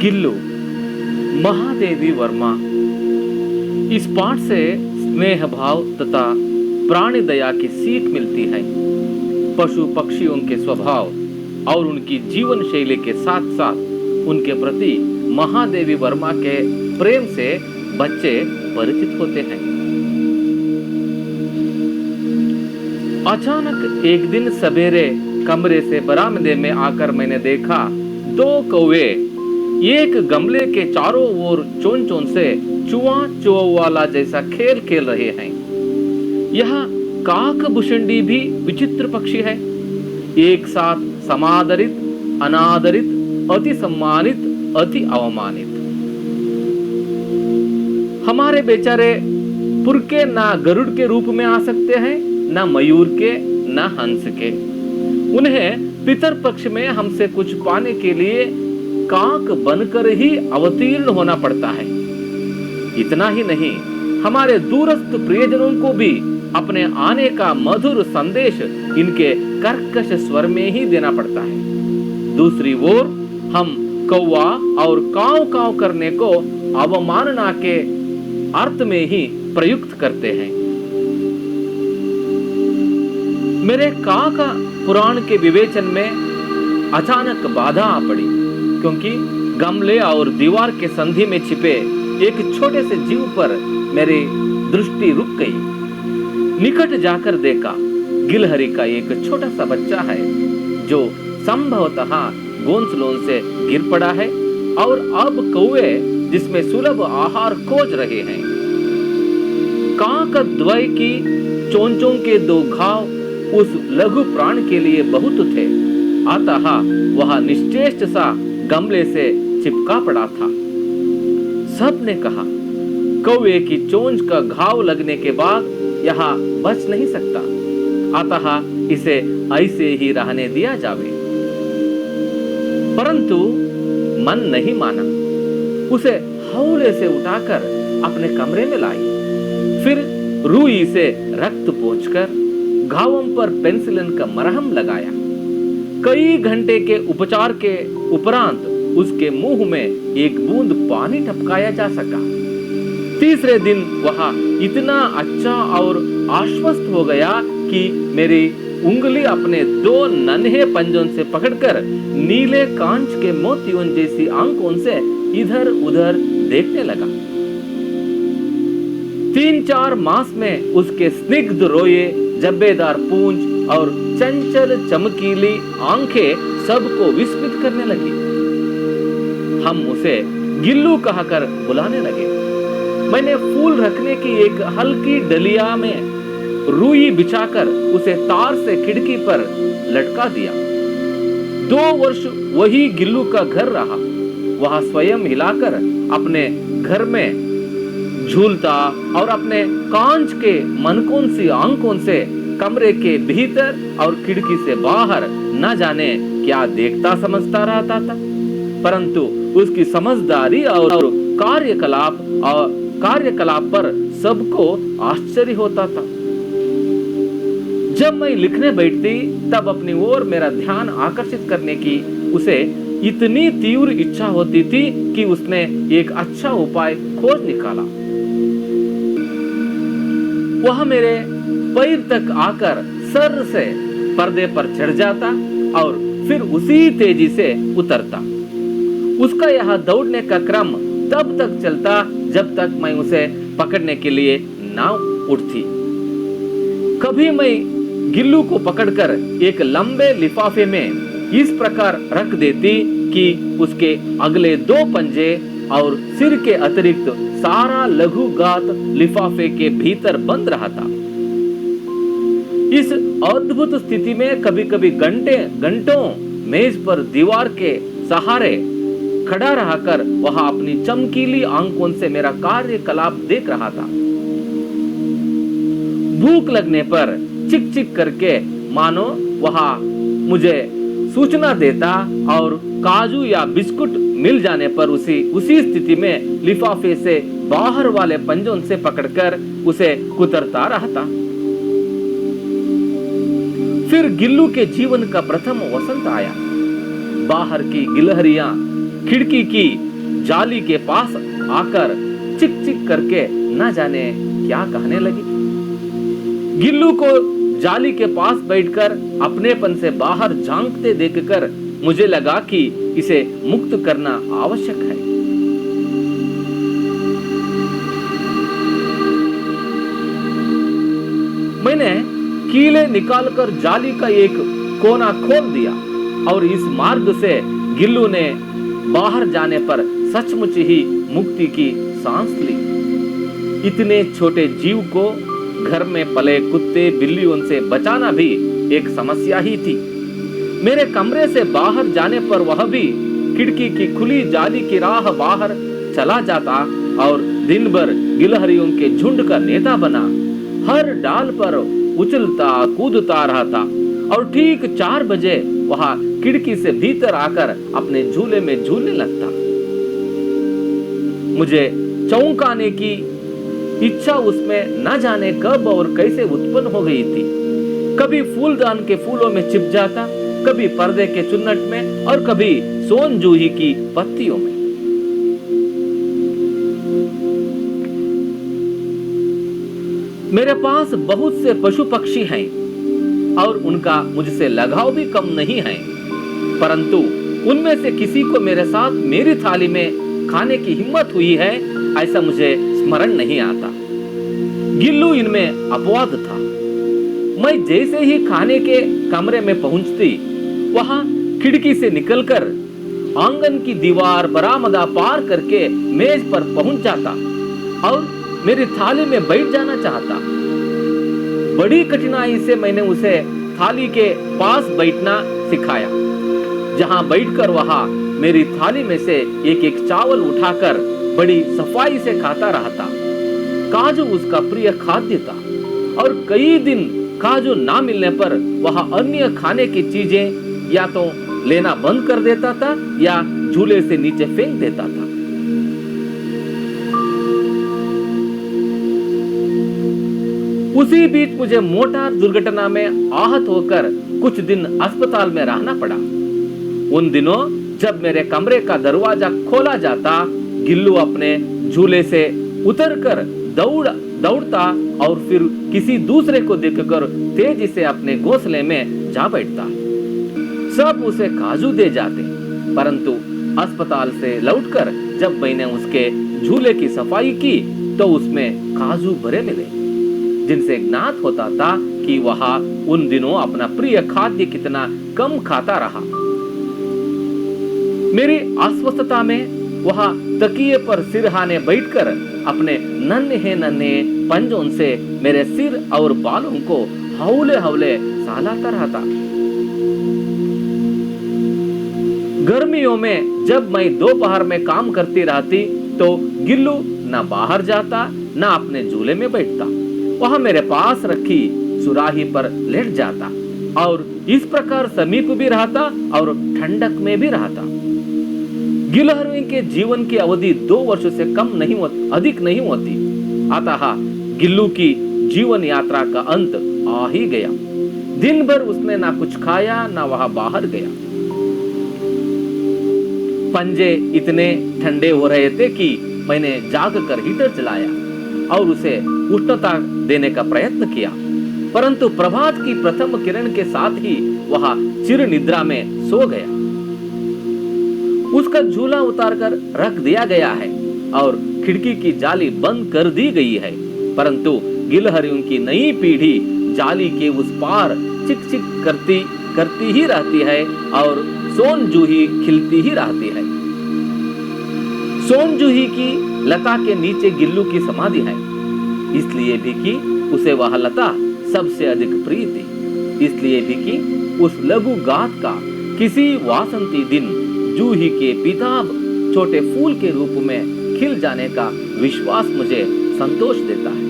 गिल्लू, महादेवी वर्मा। इस पाठ से स्नेह भाव तथा प्राणी दया की सीख मिलती है। पशु पक्षियों के स्वभाव और उनकी जीवन शैली के साथ साथ उनके प्रति महादेवी वर्मा के प्रेम से बच्चे परिचित होते हैं। अचानक एक दिन सवेरे कमरे से बरामदे में आकर मैंने देखा 2 कौवे एक गमले के चारों ओर चोन चोन से चुआ चुआ जैसा खेल खेल रहे हैं। यह काकभूषणी भी विचित्र पक्षी है। एक साथ समादरित, अनादरित, अति सम्मानित, अति अवमानित। हमारे बेचारे पुरके ना गरुड़ के रूप में आ सकते हैं, ना मयूर के, ना हंस के। उन्हें पितर पक्ष में हमसे कुछ पाने के लिए काक बनकर ही अवतीर्ण होना पड़ता है। इतना ही नहीं, हमारे दूरस्थ प्रियजनों को भी अपने आने का मधुर संदेश इनके कर्कश स्वर में ही देना पड़ता है। दूसरी ओर हम कौवा और काव काव करने को अवमानना के अर्थ में ही प्रयुक्त करते हैं। मेरे काका पुराण के विवेचन में अचानक बाधा आ पड़ी, क्योंकि गमले और दीवार के संधि में छिपे एक छोटे से जीव पर मेरी दृष्टि रुक गई। निकट जाकर देखा, गिलहरी का एक छोटा सा बच्चा है जो संभवतः घोंसलों से गिर पड़ा है और अब कौवे जिसमें सुलभ आहार खोज रहे हैं। काकद्वय की चोंचों के 2 घाव उस लघु प्राण के लिए बहुत थे, अतः वह निश्चेष्ट सा गमले से चिपका पड़ा था। सबने कहा, कौवे की चोंच का घाव लगने के बाद यह बच नहीं सकता, अतः इसे ऐसे ही रहने दिया जावे। परंतु मन नहीं माना। उसे हौले से उठाकर अपने कमरे में लाई। फिर रुई से रक्त पोंछकर घावों पर पेनिसिलिन का मरहम लगाया। कई घंटे के उपचार के उपरांत उसके मुंह में एक बूंद पानी टपकाया जा सका। तीसरे दिन वह इतना अच्छा और आश्वस्त हो गया कि मेरी उंगली अपने 2 नन्हे पंजों से पकड़कर नीले कांच के मोतियों जैसी आंखों से इधर उधर देखने लगा। 3-4 मास में उसके स्निग्ध रोये, जब्बेदार पूंछ और चंचल चमकीली आंखें सबको विस्मित करने लगी। हम उसे गिल्लू कहकर बुलाने लगे। मैंने फूल रखने की एक हल्की डलिया में रुई बिछाकर उसे तार से खिड़की पर लटका दिया। 2 वर्ष वही गिल्लू का घर रहा। वह स्वयं हिलाकर अपने घर में झूलता और अपने कांच के मनकों सी आंखों से कमरे के भीतर और खिड़की से बाहर न जाने क्या देखता समझता रहता था। परंतु उसकी समझदारी और कार्यकलाप पर सबको आश्चर्य होता था। जब मैं लिखने बैठती तब अपनी ओर मेरा ध्यान आकर्षित करने की उसे इतनी तीव्र इच्छा होती थी कि उसने एक अच्छा उपाय खोज निकाला। वह मेरे पैर तक आकर सर से पर्दे पर चढ़ जाता और फिर उसी तेजी से उतरता। उसका यह दौड़ने का क्रम तब तक चलता जब तक मैं उसे पकड़ने के लिए ना उठती। कभी मैं गिल्लू को पकड़कर एक लंबे लिफाफे में इस प्रकार रख देती कि उसके अगले 2 पंजे और सिर के अतिरिक्त सारा लघु गात लिफाफे के भीतर बंद रहा था। इस अद्भुत स्थिति में कभी कभी घंटों मेज पर दीवार के सहारे खड़ा रहकर वह अपनी चमकीली आंखों से मेरा कार्यकलाप देख रहा था। भूख लगने पर चिक चिक करके मानो वह मुझे सूचना देता और काजू या बिस्कुट मिल जाने पर उसी स्थिति में लिफाफे से बाहर वाले पंजों से पकड़कर उसे कुतरता रहता। फिर गिल्लू के जीवन का प्रथम वसंत आया। बाहर की गिलहरियां खिड़की की जाली के पास आकर चिक चिक करके न जाने क्या कहने लगी। गिल्लू को जाली के पास बैठकर अपनेपन से बाहर झांकते देखकर मुझे लगा कि इसे मुक्त करना आवश्यक है। मैंने कीले निकालकर जाली का एक कोना खोल दिया और इस मार्ग से गिल्लू ने बाहर जाने पर सचमुच ही मुक्ति की सांस ली। इतने छोटे जीव को घर में पले कुत्ते बिल्लियों से बचाना भी एक समस्या ही थी। मेरे कमरे से बाहर जाने पर वह भी खिड़की की खुली जाली की राह बाहर चला जाता और दिन भर गिलहरियों के झुंड का नेता बना हर डाल पर उछलता कूदता रहता और ठीक 4 बजे वह खिड़की से भीतर आकर अपने झूले में झूलने लगता। मुझे चौंकाने की इच्छा उसमें न जाने कब और कैसे उत्पन्न हो गई थी। कभी फूलदान के फूलों में छिप जाता, कभी पर्दे के चुन्नट में और कभी सोन जूही की पत्तियों में। मेरे पास बहुत से पशु पक्षी हैं और उनका मुझसे लगाव भी कम नहीं है, परंतु उनमें से किसी को मेरे साथ मेरी थाली में खाने की हिम्मत हुई है ऐसा मुझे स्मरण नहीं आता। गिल्लू इनमें अपवाद था। मैं जैसे ही खाने के कमरे में पहुंचती, वहां खिड़की से निकलकर आंगन की दीवार बरामदा पार करके मेज पर पहुंच जाता और मेरी थाली में बैठ जाना चाहता। बड़ी कठिनाई से मैंने उसे थाली के पास बैठना सिखाया, जहां बैठकर वह मेरी थाली में से एक एक चावल उठाकर बड़ी सफाई से खाता रहता। काजू उसका प्रिय खाद्य था और कई दिन काजू ना मिलने पर वह अन्य खाने की चीजें या तो लेना बंद कर देता था या झूले से नीचे फेंक देता था। उसी बीच मुझे मोटर दुर्घटना में आहत होकर कुछ दिन अस्पताल में रहना पड़ा। उन दिनों जब मेरे कमरे का दरवाजा खोला जाता, गिल्लू अपने झूले से उतरकर दौड़ता और फिर किसी दूसरे को देखकर तेजी से अपने घोंसले में जा बैठता। सब उसे काजू दे जाते, परंतु अस्पताल से लौटकर जब मैंने उसके झूले की सफाई की तो उसमें काजू भरे मिले, जिनसे ज्ञात होता था कि वह उन दिनों अपना प्रिय खाद्य कितना कम खाता रहा। मेरी अस्वस्थता में वह तकिए पर सिरहाने बैठकर अपने नन्हे पंजों से मेरे सिर और बालों को हौले हौले सहलाता रहता। गर्मियों में जब मैं दोपहर में काम करती रहती तो गिल्लू न बाहर जाता न अपने झूले में बैठता। वह मेरे पास रखी सुराही पर लेट जाता और इस प्रकार समीप भी रहता और ठंडक में भी रहता। गिलहरियों के जीवन की अवधि 2 वर्षों से अधिक नहीं होती। अतः गिल्लू की जीवन यात्रा का अंत आ ही गया। दिन भर उसने ना कुछ खाया ना वह बाहर गया। पंजे इतने ठंडे हो रहे थे कि मैंने जाग कर हीटर चलाया और उसे उष्णता देने का प्रयत्न किया, परंतु प्रभात की प्रथम किरण के साथ ही वह चिर निद्रा में सो गया। उसका झूला उतारकर रख दिया गया है और खिड़की की जाली बंद कर दी गई है, परंतु गिलहरियों की नई पीढ़ी जाली के उस पार चिक चिक करती ही रहती है और सोन जूही खिलती ही रहती है। सोन जूही की लता के नीचे गिल्लू की समाधि है, इसलिए भी कि उसे वह लता सबसे अधिक प्रिय थी, इसलिए भी कि उस लघु गाथ का किसी वासंती दिन जूही के पीताभ छोटे फूल के रूप में खिल जाने का विश्वास मुझे संतोष देता है।